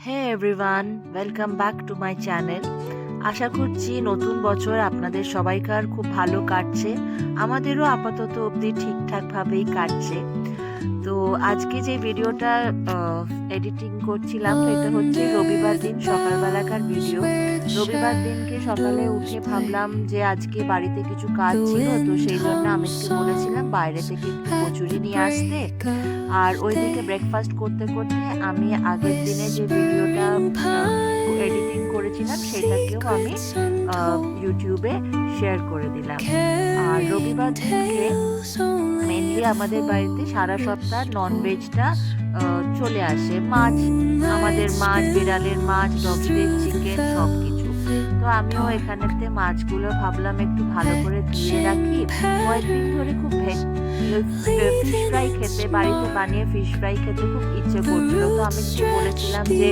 Hey everyone, welcome back to my channel. আশা করছি নতুন বছর আপনাদের সবাইকার খুব ভালো কাটছে। আমাদেরও আপাতত অবধি ঠিকঠাকভাবেই কাটছে। তো আজকে যে ভিডিওটা এডিটিং করছিলাম সেটা হচ্ছে রবিবার দিন সকালবেলাকার ভিডিও। রবিবার দিনকে সকালে উঠে ভাবলাম যে আজকে বাড়িতে কিছু কাজ ছিল, তো সেই জন্য আমিকে বলেছিলাম বাইরে থেকে একটু কচুরি নিয়ে আসতে। আর ওইদিকে ব্রেকফাস্ট করতে করতে আমি আগের দিনে যে ভিডিওটা এডিটিং করেছিলাম সেটাকেও আমি ইউটিউবে শেয়ার করে দিলাম। আর রবিবার দিনকে মেনলি আমাদের বাড়িতে সারা সপ্তাহ ননভেজটা চলে আসে। মাছ, আমাদের মাছ, বিড়ালের মাছ, ডগিদের চিকেন, সব কিছু। তো আমিও এখানেতে মাছগুলো ভাবলাম একটু ভালো করে ধুয়ে রাখি। কয়েকদিন ধরে খুব ফিশ ফ্রাই খেতে, বাড়িতে বানিয়ে ফিশ ফ্রাই খেতে খুব ইচ্ছে করছিল। তো আমি বলেছিলাম যে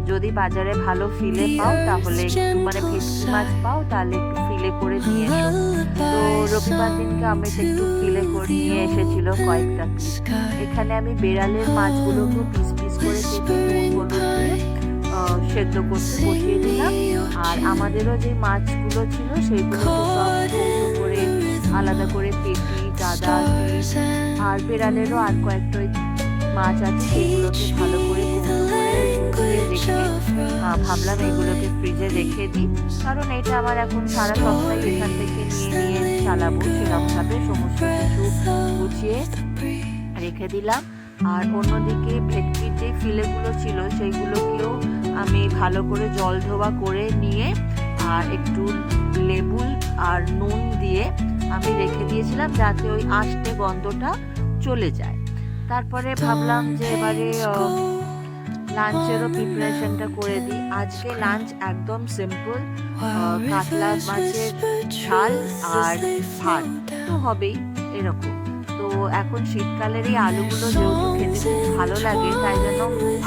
যদি বাজারে ভালো ফিলে পাও তাহলে একটু ভেটকি মাছ পাও তাহলে একটু ফিলে করে নিয়ে এসো। তো রবিবার দিনকে আমি একটু ফিলে করে নিয়ে এসেছিল কয়েকটা পিস। এখানে আমি বেড়ালের মাছগুলোকে পিস পিস করে কেটে নুন হলুদ দিয়ে সেদ্ধ করতে বসিয়ে দিলাম। আর আমাদেরও যে মাছগুলো ছিল সেইগুলোকে সব সেদ্ধ করে আলাদা করে পেটি, দাদা, আর বেড়ালেরও আর কয়েকটা মাছ আছে সেগুলোকে ভালো করে রেখে ভাবলাম এগুলোকে ফ্রিজে রেখে দিই, কারণ এটা আমার এখন সারা সপ্তাহে এখান থেকে নিয়ে চালাবো। সেরকমভাবে সমস্ত কিছু গুছিয়ে রেখে দিলাম। আর অন্যদিকে ভেটকির যে ফিলেগুলো ছিল সেইগুলোকেও আমি ভালো করে জল ধোয়া করে নিয়ে আর একটু লেবু আর নুন দিয়ে আমি রেখে দিয়েছিলাম যাতে ওই আষ্টে গন্ধটা চলে যায়। তারপরে ভাবলাম যে এবারে লাঞ্চেরও প্রিপারেশনটা করে দিই। আজকে লাঞ্চ একদম সিম্পল, কাতলা মাছের ঝাল আর ভাত তো হবেই এরকম। তো এখন শীতকালের এই আলুগুলো যেহেতু খেতে খুব ভালো লাগে তাই জন্য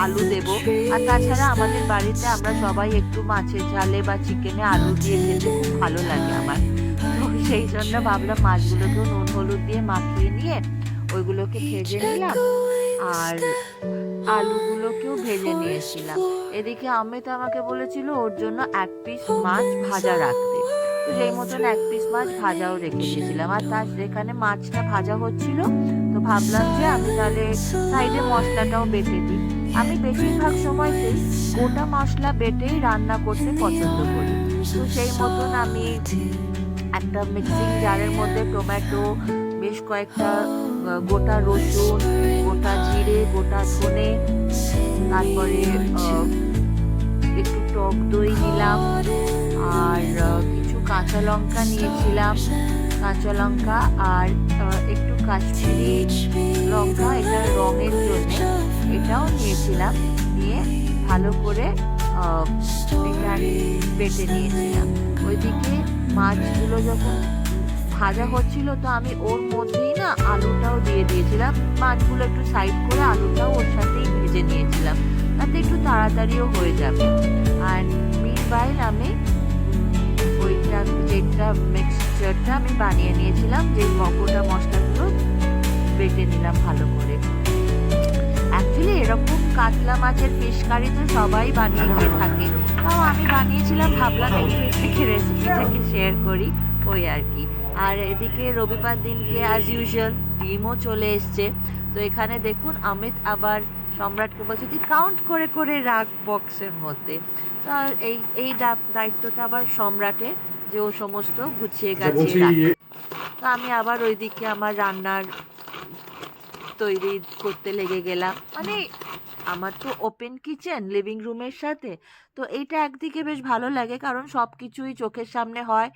আলু দেব। আর তাছাড়া আমাদের বাড়িতে আমরা সবাই একটু মাছের ঝালে বা চিকেনে আলু দিয়ে খেতে খুব ভালো লাগে আমার। তো সেই জন্য ভাবলাম মাছগুলোকেও নুন হলুদ দিয়ে মাখিয়ে নিয়ে ওইগুলোকে ভেজে নিলাম আর আলুগুলোকেও ভেজে নিয়েছিলাম। এদিকে অমিত আমাকে বলেছিল ওর জন্য এক পিস মাছ ভাজা রাখতে, তো সেই মতন এক পিস মাছ ভাজাও রেখে দিয়েছিলাম। আর তার যেখানে মাছটা ভাজা হচ্ছিল তো ভাবলাম যে আমি তাহলে সাইডে মশলাটাও বেটে দিই। আমি বেশিরভাগ সময়তেই গোটা মশলা বেটেই রান্না করতে পছন্দ করি। তো সেই মতন আমি একটা মিক্সিং জারের মধ্যে টমেটো, বেশ কয়েকটা গোটা রসুন, গোটা জিরে, গোটা ধনে, তারপরে একটু টক দই নিলাম আর কিছু কাঁচা লঙ্কা নিয়েছিলাম, কাঁচা লঙ্কা আর একটু কাশ্মীরি লঙ্কা, এটা রঙের জন্য এটাও নিয়েছিলাম। নিয়ে ভালো করে এটা বেটে নিয়েছিলাম। ওইদিকে মাছগুলো যখন ভাজা হচ্ছিল তো আমি ওর মধ্যেই না আলুটাও দিয়ে দিয়েছিলাম। মাছগুলো একটু সাইড করে আলুটাও ওর সাথেই ভেজে নিয়েছিলাম, তাতে একটু তাড়াতাড়িও হয়ে যাবে। আর মিনওয়াইল আমি ওইটা যেটা মিক্সচারটা আমি বানিয়ে নিয়েছিলাম, যে গোটা মশলাগুলো বেটে নিলাম ভালো করে। অ্যাকচুয়ালি এরকম কাতলা মাছের ফিশ কারি তো সবাই বানিয়ে খেয়ে থাকে, তাও আমি বানিয়েছিলাম, ভাবলাম একটু রেসিপিটাকে শেয়ার করি, ওই আর কি। আর এদিকে রবিবার দিনকে অ্যাজ ইউজুয়াল ডিমও চলে এসছে। তো এখানে দেখুন অমিত আবার সম্রাটকে বলছে তুই কাউন্ট করে করে রাখ বক্সের মধ্যে। তো এই দায়িত্বটা আবার সম্রাটের, যে ও সমস্ত গুছিয়ে গাছিয়ে রাখে। তো আমি আবার ওইদিকে আমার রান্নার তৈরি করতে লেগে গেলাম। আমার তো ওপেন কিচেন লিভিং রুমের সাথে, তো এইটা একদিকে বেশ ভালো লাগে কারণ সব কিছুই চোখের সামনে হয়,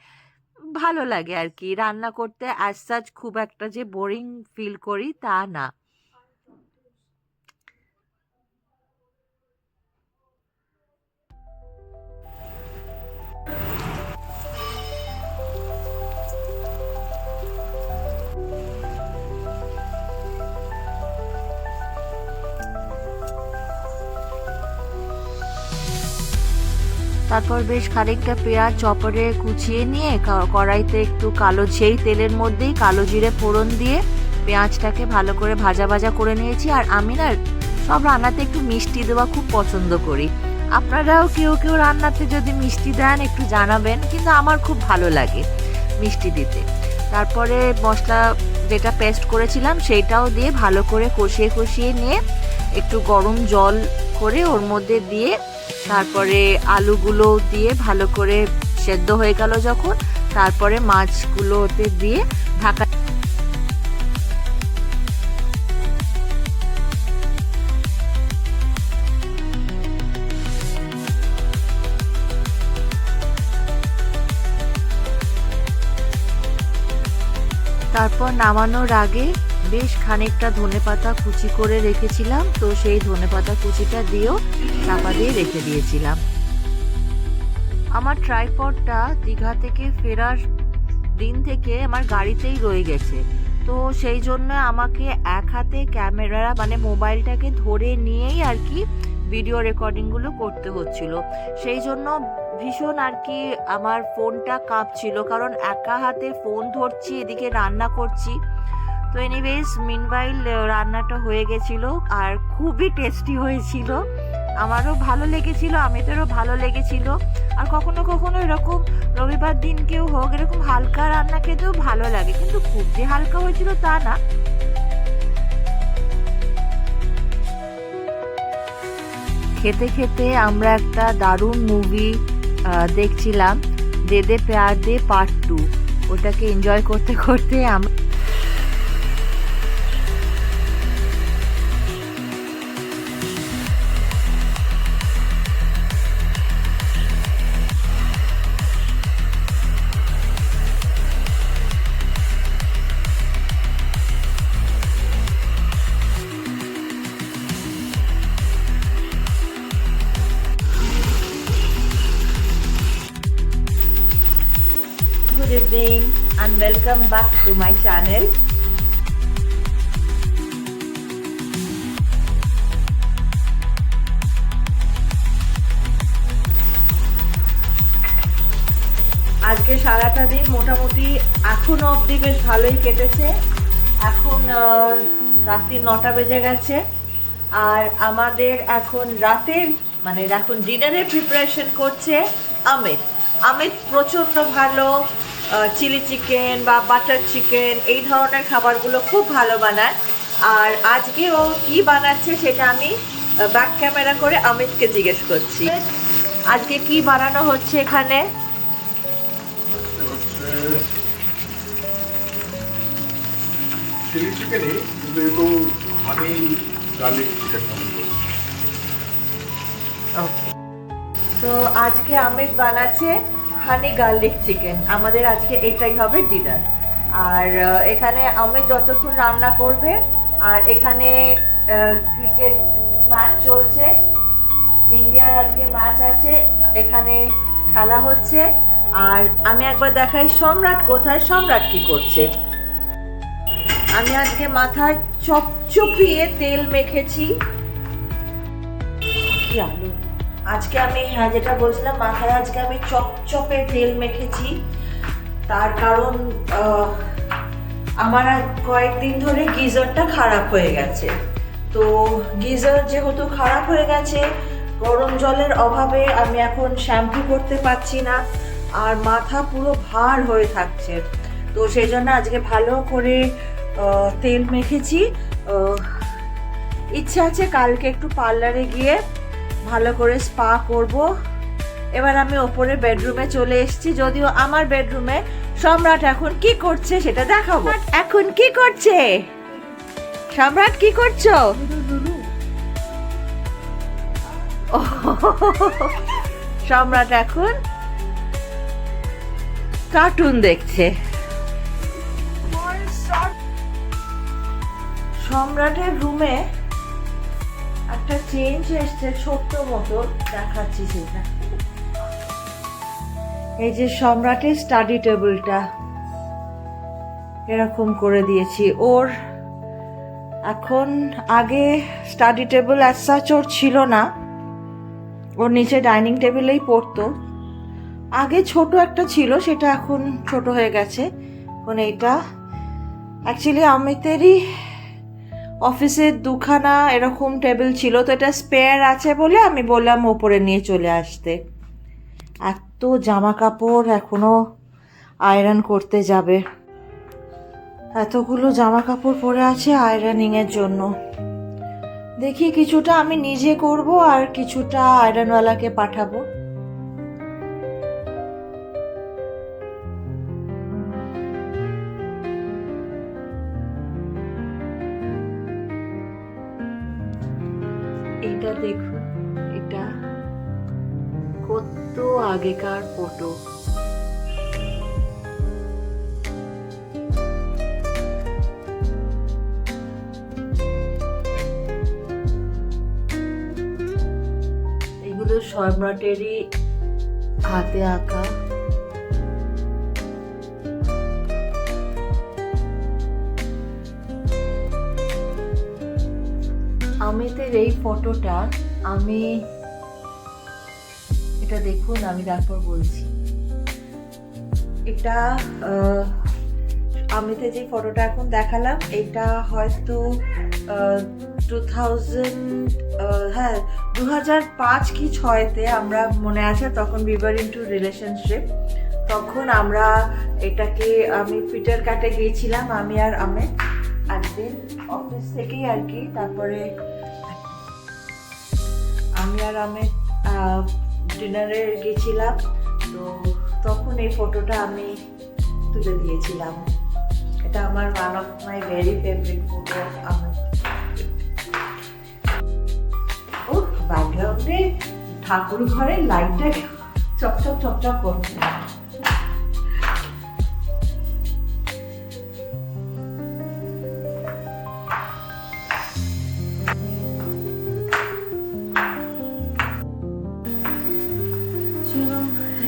ভালো লাগে আর কি। রান্না করতে অ্যাজ সাচ খুব একটা যে বোরিং ফিল করি তা না। তারপর বেশ খানিকটা পেঁয়াজ চপরে কুচিয়ে নিয়ে কড়াইতে একটু সেই তেলের মধ্যেই কালো জিরে ফোড়ন দিয়ে পেঁয়াজটাকে ভালো করে ভাজা ভাজা করে নিয়েছি। আর আমি না সব রান্নাতে একটু মিষ্টি দেওয়া খুব পছন্দ করি, আপনারাও কেউ কেউ রান্নাতে যদি মিষ্টি দেন একটু জানাবেন, কিন্তু আমার খুব ভালো লাগে মিষ্টি দিতে। তারপরে মশলা যেটা পেস্ট করেছিলাম সেইটাও দিয়ে ভালো করে কষিয়ে কষিয়ে নিয়ে একটু গরম জল করে ওর মধ্যে দিয়ে তারপরে আলুগুলো দিয়ে ভালো করে সেদ্ধ হয়ে গেল যখন, তারপরে মাছগুলোতে দিয়ে ঢাকা। তারপর নামানোর আগে বেশ খানিকটা ধনেপাতা কুচি করে রেখেছিলাম, তো সেই ধনেপাতা কুচিটা দিয়েও চাপা দিয়ে রেখে দিয়েছিলাম। আমার ট্রাইপডটা দীঘা থেকে ফেরার দিন থেকে আমার গাড়িতেই রয়ে গেছে, তো সেই জন্য আমাকে এক হাতে ক্যামেরা মানে মোবাইলটাকে ধরে নিয়েই আর কি ভিডিও রেকর্ডিংগুলো করতে হচ্ছিল। সেই জন্য ভীষণ আর কি আমার ফোনটা কাঁপছিল, কারণ একা হাতে ফোন ধরছি এদিকে রান্না করছি। তো এনিওয়েজ মিনওয়াইল রান্নাটা হয়ে গেছিল আর খুবই টেস্টি হয়েছিল, আমারও ভালো লেগেছিল, আমিদেরও ভালো লেগেছিল। আর কখনো কখনো এরকম রবিবার দিনকেও হোক এরকম হালকা রান্না খেতেও ভালো লাগে, কিন্তু খুব যে হালকা হয়েছিল তা না। খেতে খেতে আমরা একটা দারুণ মুভি দেখছিলাম, দে দে প্যার দে পার্ট 2। ওটাকে এনজয় করতে করতে আমরা Good evening and welcome back to my channel. আজকে সারাটা দিন মোটামুটি এখনো অবধি বেশ ভালোই কেটেছে। এখন রাত্রি 9টা বেজে গেছে আর আমাদের এখন রাতের মানে এখন ডিনারের প্রিপারেশন করছে অমিত প্রচণ্ড ভালো চিলি চিকেন বা বাটার চিকেন এই ধরনের খাবারগুলো খুব ভালো বানায়। আর আজকে ও কি বানাচ্ছে সেটা আমি ব্যাক ক্যামেরা করে অমিতকে জিজ্ঞেস করছি। আজকে কি বানানো হচ্ছে এখানে? চিলি চিকেনই, কিন্তু একটু হানি গার্লিক চিকেন। ওকে, তো আজকে অমিত বানাচ্ছে হানি গার্লিক চিকেন, আমাদের আজকে এটাই হবে ডিনার। আর এখানে অমিত যতক্ষণ রান্না করবে, আর এখানে ক্রিকেট ম্যাচ চলছে, ইন্ডিয়ার আজকে ম্যাচ আছে, এখানে খেলা হচ্ছে। আর আমি একবার দেখাই সম্রাট কোথায়, সম্রাট কি করছে। আমি আজকে মাথায় চপচপিয়ে তেল মেখেছি। কি আলু আজকে আমি, হ্যাঁ যেটা বলছিলাম, মাথায় আজকে আমি চপচপে তেল মেখেছি। তার কারণ আমার কয়েকদিন ধরে গিজারটা খারাপ হয়ে গেছে, তো গিজার যেহেতু খারাপ হয়ে গেছে গরম জলের অভাবে আমি এখন শ্যাম্পু করতে পারছি না, আর মাথা পুরো ভার হয়ে থাকছে। তো সেই জন্য আজকে ভালো করে তেল মেখেছি। ইচ্ছা আছে কালকে একটু পার্লারে গিয়ে ভালো করে স্পা করব। এবার আমি ওপরে বেডরুমে চলে এসেছি, যদিও আমার বেডরুমে সম্রাট এখন কি করছে সেটা দেখাবো। এখন কি করছে সম্রাট, কি করছো? সম্রাট এখন কার্টুন দেখছে। সম্রাটের রুমে একটা চেঞ্জ এসছে ছোট্ট মতো, দেখাচ্ছি সেটা। এই যে সম্রাটের স্টাডি টেবিলটা এরকম করে দিয়েছি ওর। এখন আগে স্টাডি টেবিল অ্যাজ সাচ ওর ছিল না, ওর নিচে ডাইনিং টেবিলেই পড়তো। আগে ছোট একটা ছিল, সেটা এখন ছোট হয়ে গেছে। এখন এইটা অ্যাকচুয়ালি অমিতেরই অফিসের দুখানা এরকম টেবিল ছিল, তো এটা স্পেয়ার আছে বলে আমি বললাম ওপরে নিয়ে চলে আসতে। এত জামা কাপড় এখনো আয়রন করতে যাবে, এতগুলো জামা কাপড় পরে আছে আয়রনিংয়ের জন্য। দেখি কিছুটা আমি নিজে করব আর কিছুটা আয়রনওয়ালাকে পাঠাবো। এটা দেখুন, এটা কত আগেকার ফটো। এগুলো সম্রাটেরই হাতে আঁকা। অমিতের এই ফটোটা আমি, এটা দেখুন, আমি তারপর বলছি। এটা অমিতের যে ফটোটা এখন দেখালাম, এটা হয়তো 2005 কি 6-তে আমরা মনে আছে, তখন উই ওয়ার ইনটু রিলেশনশিপ। তখন আমরা এটাকে, আমি পিটার কাটে গিয়েছিলাম আমি আর অমিত একদিন অফিস থেকেই আর কি। তারপরে আমি আর অমিত ডিনারে গেছিলাম, তো তখন এই ফটোটা আমি তুলে দিয়েছিলাম। এটা আমার one of my very favourite photo. আমার ও ব্যাকগ্রাউন্ডে ঠাকুর ঘরের লাইটটা চকচক চকচক করছে।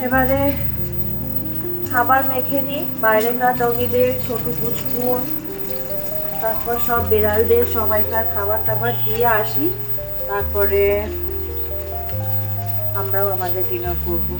এবারে খাবার মেখে নিই, বাইরেকার ডগিদের, ছোট পুচকুর, তারপর সব বিড়ালদের সবাইকার খাবার টাবার দিয়ে আসি, তারপরে আমরাও আমাদের ডিনার করবো।